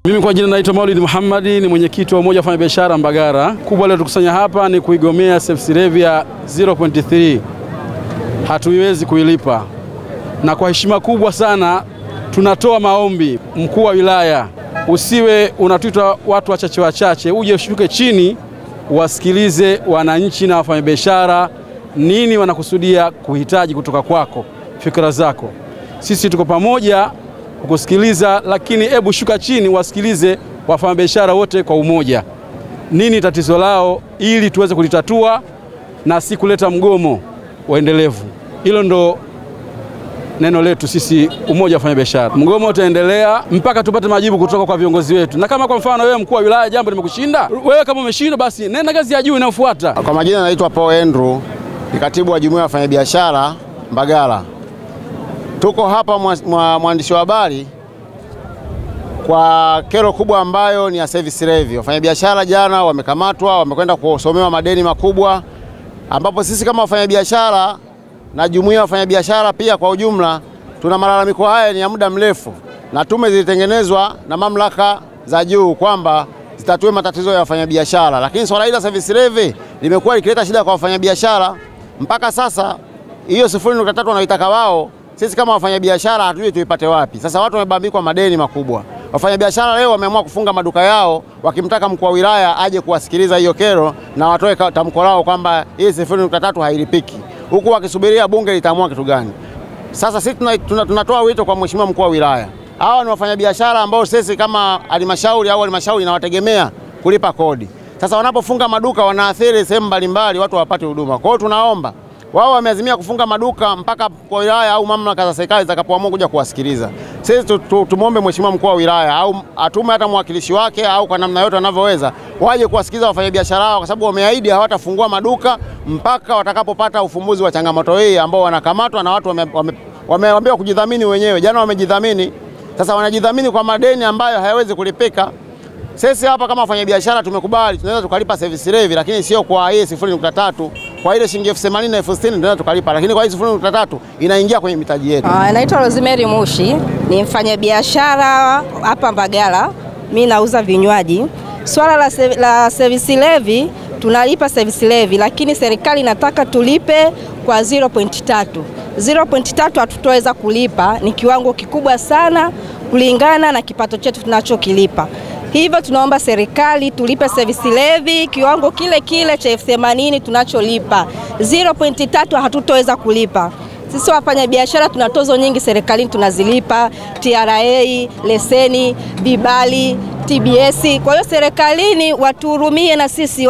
Mimi kwa jina naitwa Maulid Muhammad, ni mwenyekiti wa umoja wa wafanyabiashara Mbagala. Kubwa leo tukusanya hapa ni kuigomea service levy ya 0.3. Hatuiwezi kuilipa. Na kwa heshima kubwa sana tunatoa maombi, mkuu wa wilaya, usiwe unatuita watu wachache, uje ushuke chini wasikilize wananchi na wafanyabiashara nini wanakusudia kuhitaji kutoka kwako, fikra zako. Sisi tuko pamoja kukusikiliza, lakini hebu shuka chini wasikilize wafanyabiashara wote kwa umoja. Nini tatizo lao ili tuweze kulitatua na si kuleta mgomo waendelevu. Hilo ndo neno letu sisi umoja wa wafanyabiashara. Mgomo utaendelea mpaka tupate majibu kutoka kwa viongozi wetu. Na kama kwa mfano wewe mkuu wa wilaya jambo limekushinda, wewe kama umeshindwa basi nenda ngazi ya juu inayofuata. Kwa majina naitwa Paul Andrew, ni katibu wa jumuiya ya wafanyabiashara Mbagala. Tuko hapa mwandishi wa habari kwa kero kubwa ambayo ni ya service levy. Wafanyabiashara jana wamekamatwa, wamekwenda kusomewa madeni makubwa, ambapo sisi kama wafanyabiashara na jumuiya ya wafanyabiashara pia kwa ujumla tuna malalamiko haya ni ya muda mrefu, na tume zilitengenezwa na mamlaka za juu kwamba zitatue matatizo ya wafanyabiashara, lakini swala hili la service levy limekuwa likileta shida kwa wafanyabiashara. Mpaka sasa hiyo 0.3 wanaitaka wao, sisi kama wafanyabiashara hatujui tuipate wapi. Sasa watu wamebambikwa madeni makubwa. Wafanyabiashara leo wameamua kufunga maduka yao wakimtaka mkuu wa wilaya aje kuwasikiliza hiyo kero na watoe tamko lao kwamba hii 0.3 hailipiki, huku wakisubiria bunge litaamua kitu gani. Sasa sisi tunatoa wito kwa mheshimiwa mkuu wa wilaya. Hawa ni wafanyabiashara ambao sisi kama halmashauri au halmashauri inawategemea kulipa kodi. Sasa wanapofunga maduka wanaathiri sehemu mbalimbali, watu hawapati huduma. Kwa hiyo tunaomba, wao wameazimia kufunga maduka mpaka kwa wilaya au mamlaka za serikali zitakapoamua kuja kuwasikiliza. Sisi tumuombe mheshimiwa mkuu wa wilaya au atume hata mwakilishi wake au kwa namna yote anavyoweza waje kuwasikiliza wafanyabiashara hao, kwa sababu wameahidi hawatafungua maduka mpaka watakapopata ufumbuzi wa changamoto hii, ambao wanakamatwa na watu wameambiwa kujidhamini wenyewe. Jana wamejidhamini, sasa wanajidhamini kwa madeni ambayo hayawezi kulipika. Sisi hapa kama wafanyabiashara tumekubali tunaweza tukalipa service levy, lakini sio kwa hii 0.3. Kwa ile shilingi 80,000 na 60,000 tunaweza tukalipa, lakini kwa hii 0.3 inaingia kwenye mitaji yetu. Naitwa Rosemary Mushi, ni mfanyabiashara hapa Mbagala. Mimi nauza vinywaji. Swala la service levy, tunalipa service levy, lakini serikali inataka tulipe kwa 0.3. 0.3 hatutoweza kulipa, ni kiwango kikubwa sana kulingana na kipato chetu tunachokilipa. Hivyo tunaomba serikali tulipe service levy kiwango kile kile cha 80,000 tunacholipa. 0.3 hatutoweza kulipa. Sisi wafanyabiashara tuna tozo nyingi serikalini tunazilipa, TRA, leseni, vibali, TBS. Kwa hiyo serikalini watuhurumie na sisi,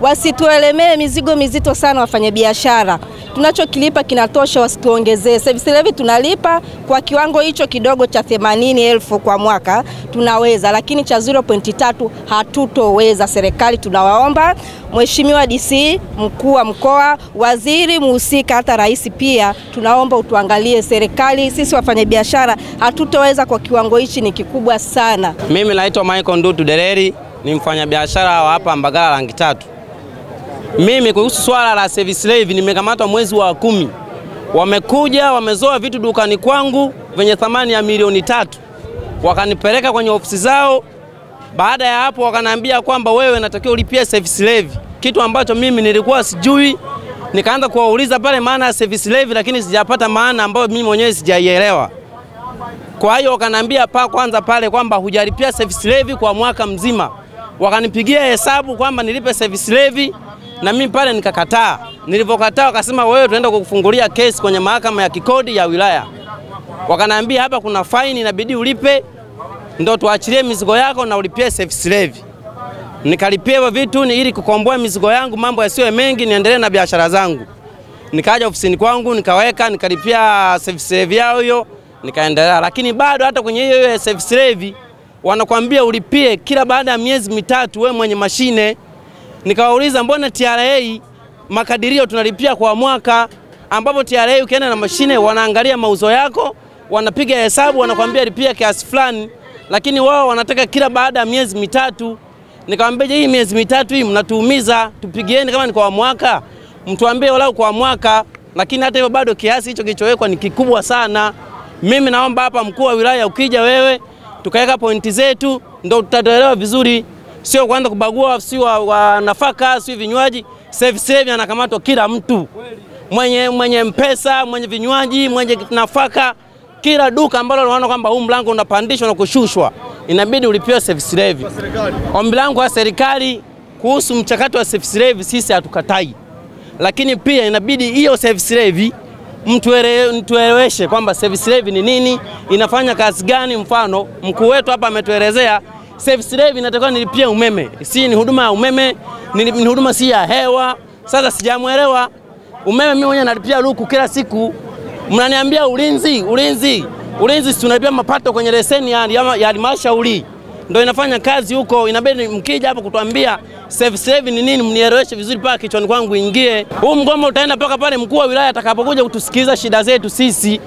wasituelemee mizigo mizito sana wafanyabiashara. Tunachokilipa kinatosha, wasituongezee. Service levy tunalipa kwa kiwango hicho kidogo cha 80,000 kwa mwaka tunaweza, lakini cha 0.3 hatutoweza. Serikali tunawaomba Mheshimiwa DC, mkuu wa mkoa, waziri muhusika, hata rais pia, tunaomba utuangalie serikali. Sisi wafanyabiashara hatutoweza kwa kiwango hichi, ni kikubwa sana. Mimi naitwa Michael Ndutu Dereri, ni mfanyabiashara wa hapa Mbagala Rangi 3. Mimi kuhusu swala la service levy nimekamatwa mwezi wa 10. Wamekuja wamezoa vitu dukani kwangu venye thamani ya milioni 3. Wakanipeleka kwenye ofisi zao. Baada ya hapo wakaniambia kwamba wewe unatakiwa ulipie service levy, kitu ambacho mimi nilikuwa sijui. Nikaanza kuwauliza pale maana ya service levy, lakini sijapata maana ambayo mimi mwenyewe sijaielewa. Kwa hiyo wakaniambia kwanza pale kwamba hujalipia service levy kwa mwaka mzima. Wakanipigia hesabu kwamba nilipe service levy, na mimi pale nikakataa. Nilipokataa wakasema wewe tunaenda kukufungulia kesi kwenye mahakama ya kikodi ya wilaya. Wakaniambia hapa kuna faini inabidi ulipe ndio tuachilie mizigo yako na ulipie service levy. Nikalipia vitu ili kukomboa mizigo yangu, mambo yasiwe mengi, niendelee na biashara zangu. Nikaja ofisini kwangu nikalipia service levy yao hiyo, nikaendelea. Lakini bado hata kwenye hiyo service levy wanakuambia ulipie kila baada ya miezi 3 wewe mwenye mashine. Nikawauliza mbona TRA makadirio tunalipia kwa mwaka, ambapo TRA ukienda na mashine wanaangalia mauzo yako, wanapiga hesabu, wanakuambia lipia kiasi fulani, lakini wao wanataka kila baada ya miezi 3. Nikamwambia hii miezi 3 hii mnatuumiza, tupigieni kama ni kwa mwaka, mtuambie walau kwa mwaka. Lakini hata hivyo bado kiasi hicho kilichowekwa ni kikubwa sana. Mimi naomba hapa mkuu wa wilaya ukija wewe tukaweka pointi zetu ndio tutaelewa vizuri, sio kwanza kubagua si wa nafaka si vinywaji. Service levy anakamatwa kila mtu, mwenye mpesa, mwenye vinywaji, mwenye nafaka, kila duka ambalo unaona kwamba huu mlango unapandishwa na kushushwa inabidi ulipiwe service levy. Ombi langu kwa serikali kuhusu mchakato wa service levy, sisi hatukatai, lakini pia inabidi hiyo service levy mtueleweshe kwamba service levy ni nini, inafanya kazi gani. Mfano mkuu wetu hapa ametuelezea service levy inatakiwa nilipie umeme, si ni huduma ya umeme, ni huduma si ya hewa. Sasa sijamuelewa umeme, mimi mwenyewe nalipia luku kila siku, mnaniambia ulinzi tunalipia mapato kwenye leseni ya halmashauri ndio inafanya kazi huko. Inabidi mkija hapo kutuambia service levy ni nini, mnieleweshe vizuri paka kichwani kwangu ingie. Huu mgomo utaenda paka pale mkuu wa wilaya atakapokuja kutusikiliza shida zetu sisi,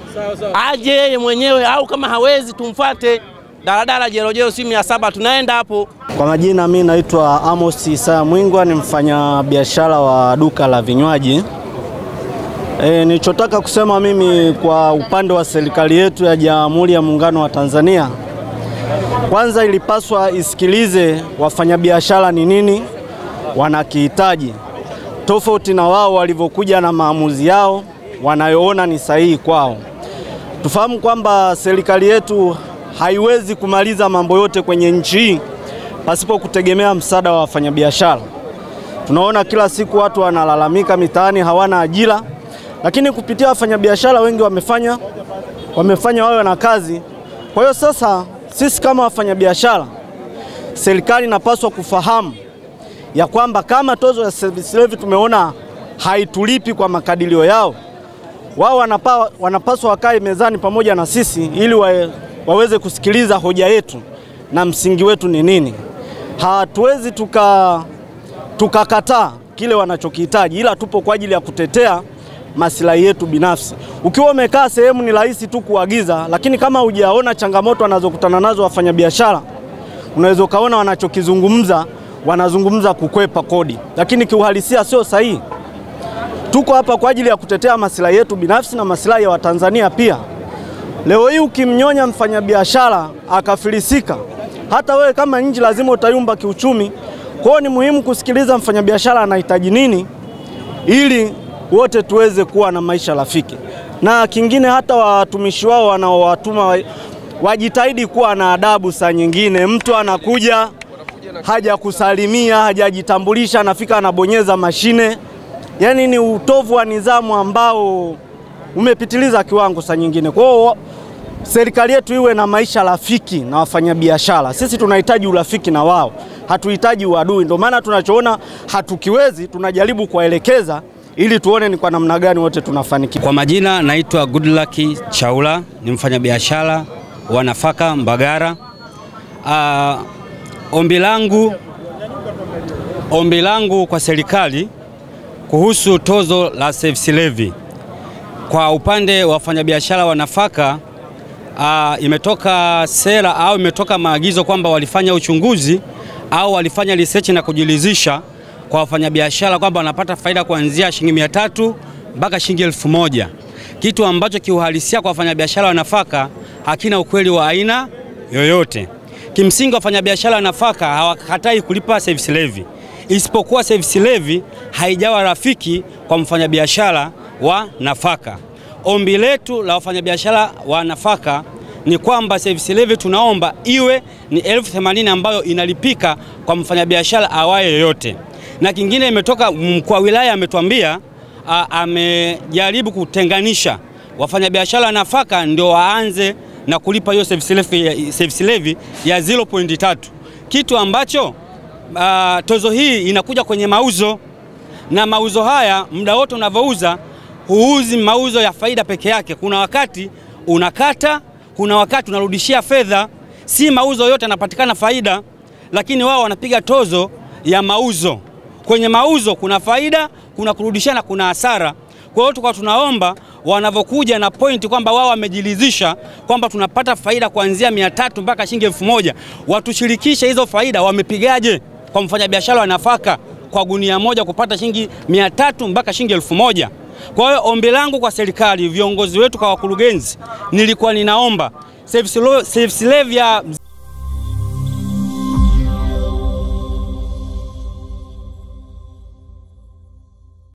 aje yeye mwenyewe, au kama hawezi tumfuate daladala Jerojero simu ya 7 tunaenda hapo. Kwa majina mimi naitwa Amos Isaya Mwingwa, ni mfanya biashara wa duka la vinywaji. Nilichotaka kusema mimi kwa upande wa serikali yetu ya Jamhuri ya Muungano wa Tanzania, kwanza ilipaswa isikilize wafanyabiashara ni nini wanakihitaji, tofauti na wao walivyokuja na maamuzi yao wanayoona ni sahihi kwao. Tufahamu kwamba serikali yetu haiwezi kumaliza mambo yote kwenye nchi hii pasipo kutegemea msaada wa wafanyabiashara. Tunaona kila siku watu wanalalamika mitaani hawana ajira, lakini kupitia wafanyabiashara wengi wamefanya wawe na kazi. Kwa hiyo sasa sisi kama wafanyabiashara, serikali inapaswa kufahamu ya kwamba kama tozo ya service levy tumeona haitulipi kwa makadirio yao, wao wanapaswa wakae mezani pamoja na sisi ili waweze kusikiliza hoja yetu na msingi wetu ni nini. Hatuwezi tukakataa kile wanachokihitaji, ila tupo kwa ajili ya kutetea maslahi yetu binafsi. Ukiwa umekaa sehemu ni rahisi tu kuagiza, lakini kama hujaona changamoto wanazokutana nazo wafanyabiashara, unaweza kaona wanazungumza kukwepa kodi, lakini kiuhalisia sio sahihi. Tuko hapa kwa ajili ya kutetea maslahi yetu binafsi na maslahi ya Watanzania pia. Leo hii ukimnyonya mfanyabiashara akafilisika, hata wewe kama nchi lazima utayumba kiuchumi. Kwa hiyo ni muhimu kusikiliza mfanyabiashara anahitaji nini ili wote tuweze kuwa na maisha rafiki. Na kingine, hata watumishi wao wanaowatuma wajitahidi kuwa na adabu. Saa nyingine mtu anakuja haja kusalimia, hajajitambulisha, anafika anabonyeza mashine. Yaani ni utovu wa nidhamu ambao umepitiliza kiwango saa nyingine. Kwa hiyo serikali yetu iwe na maisha rafiki na wafanyabiashara. Sisi tunahitaji urafiki na wao, hatuhitaji uadui. Ndio maana tunachoona hatukiwezi tunajaribu kuwaelekeza ili tuone ni kwa namna gani wote tunafanikiwa. Kwa majina naitwa Goodluck Chaula, ni mfanyabiashara wa nafaka Mbagara. Ombi langu kwa serikali kuhusu tozo la service levy. Kwa upande wa wafanyabiashara wa nafaka, imetoka sera au imetoka maagizo kwamba walifanya uchunguzi au walifanya research na kujiridhisha kwa wafanyabiashara kwamba wanapata faida kuanzia shilingi 300 mpaka shilingi 1000. Kitu ambacho kiuhalisia kwa wafanyabiashara wa nafaka hakina ukweli wa aina yoyote. Kimsingi wafanyabiashara wa nafaka hawakatai kulipa service levy, isipokuwa service levy haijawa rafiki kwa mfanyabiashara wa nafaka. Ombi letu la wafanyabiashara wa nafaka ni kwamba service levy tunaomba iwe ni 1080 ambayo inalipika kwa mfanyabiashara awaye yoyote. Na kingine, imetoka mkuu wa wilaya ametuambia amejaribu kutenganisha wafanyabiashara wa nafaka ndio waanze na kulipa hiyo service levy ya 0.3, kitu ambacho tozo hii inakuja kwenye mauzo, na mauzo haya muda wote unavyouza huuzi mauzo ya faida peke yake. Kuna wakati unakata, kuna wakati unarudishia fedha. Si mauzo yote yanapatikana faida, lakini wao wanapiga tozo ya mauzo. Kwenye mauzo kuna faida, kuna kurudishana, kuna hasara. Kwa hiyo tunaomba wanavokuja na point kwamba wao wamejiridhisha kwamba tunapata faida kuanzia 300 mpaka shilingi 1000, watushirikishe hizo faida wamepigaje kwa mfanyabiashara wa nafaka kwa gunia moja kupata shilingi 300 mpaka shilingi 1000. Kwa hiyo ombi langu kwa serikali, viongozi wetu, kwa wakurugenzi, nilikuwa ninaomba service levy ya